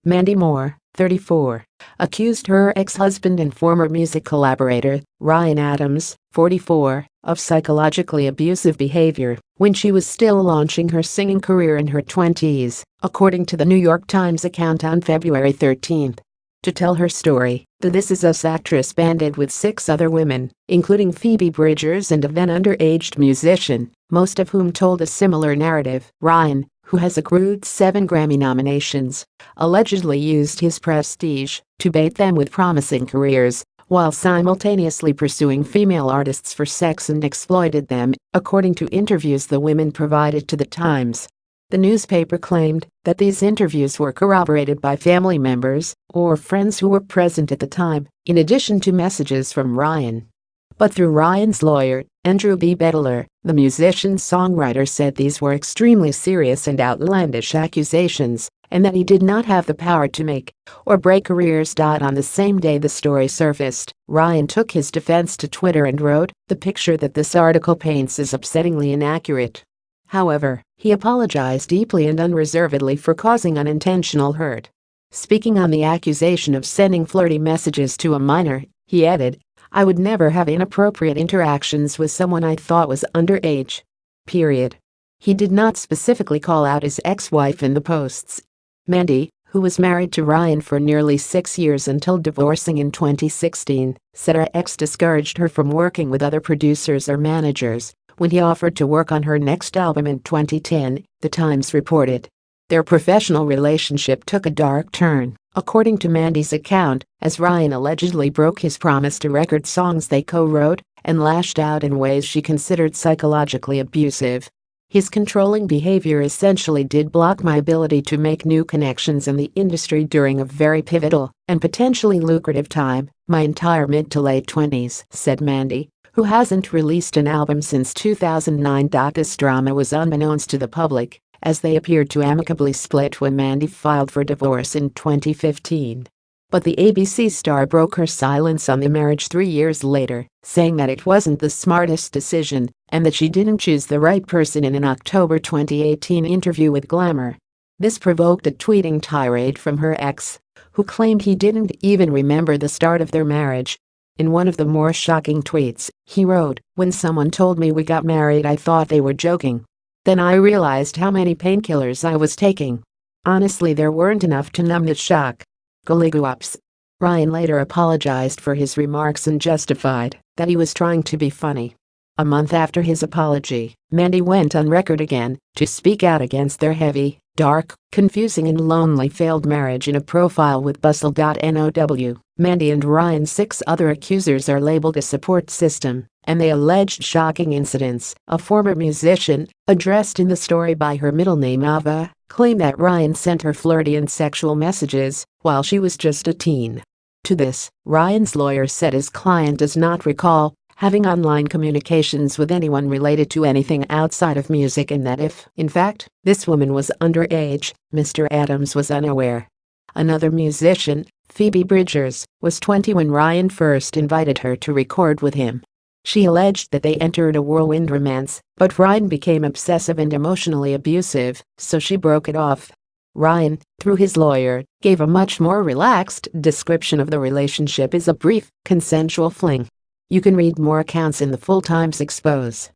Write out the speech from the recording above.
Mandy Moore, 34, accused her ex-husband and former music collaborator, Ryan Adams, 44, of psychologically abusive behavior when she was still launching her singing career in her 20s, according to the New York Times account on February 13. To tell her story, the This Is Us actress banded with 6 other women, including Phoebe Bridgers and a then underaged musician, most of whom told a similar narrative. Ryan, who has accrued 7 Grammy nominations, allegedly used his prestige to bait them with promising careers while simultaneously pursuing female artists for sex and exploited them, according to interviews the women provided to the Times. The newspaper claimed that these interviews were corroborated by family members or friends who were present at the time, in addition to messages from Ryan. But through Ryan's lawyer, Andrew B. Bettler, the musician-songwriter said these were extremely serious and outlandish accusations, and that he did not have the power to make or break careers. On the same day the story surfaced, Ryan took his defense to Twitter and wrote, "The picture that this article paints is upsettingly inaccurate." However, he apologized deeply and unreservedly for causing unintentional hurt. Speaking on the accusation of sending flirty messages to a minor, he added, "I would never have inappropriate interactions with someone I thought was underage. Period." He did not specifically call out his ex-wife in the posts. Mandy, who was married to Ryan for nearly 6 years until divorcing in 2016, said her ex discouraged her from working with other producers or managers when he offered to work on her next album in 2010, the Times reported. Their professional relationship took a dark turn, according to Mandy's account, as Ryan allegedly broke his promise to record songs they co-wrote and lashed out in ways she considered psychologically abusive. "His controlling behavior essentially did block my ability to make new connections in the industry during a very pivotal and potentially lucrative time, my entire mid to late 20s, said Mandy, who hasn't released an album since 2009. This drama was unbeknownst to the public, as they appeared to amicably split when Mandy filed for divorce in 2015. But the ABC star broke her silence on the marriage 3 years later, saying that it wasn't the smartest decision and that she didn't choose the right person in an October 2018 interview with Glamour. This provoked a tweeting tirade from her ex, who claimed he didn't even remember the start of their marriage. In one of the more shocking tweets, he wrote, "When someone told me we got married, I thought they were joking. Then I realized how many painkillers I was taking. Honestly, there weren't enough to numb the shock." Gollygoops. Ryan later apologized for his remarks and justified that he was trying to be funny. A month after his apology, Mandy went on record again to speak out against their heavy, dark, confusing and lonely failed marriage in a profile with Bustle.now. Mandy and Ryan's 6 other accusers are labeled a support system, and they alleged shocking incidents. A former musician, addressed in the story by her middle name Ava, claimed that Ryan sent her flirty and sexual messages while she was just a teen. To this, Ryan's lawyer said his client does not recall having online communications with anyone related to anything outside of music, and that if, in fact, this woman was underage, Mr. Adams was unaware. Another musician, Phoebe Bridgers, was 20 when Ryan first invited her to record with him. She alleged that they entered a whirlwind romance, but Ryan became obsessive and emotionally abusive, so she broke it off. Ryan, through his lawyer, gave a much more relaxed description of the relationship as a brief, consensual fling. You can read more accounts in the full Times Expose.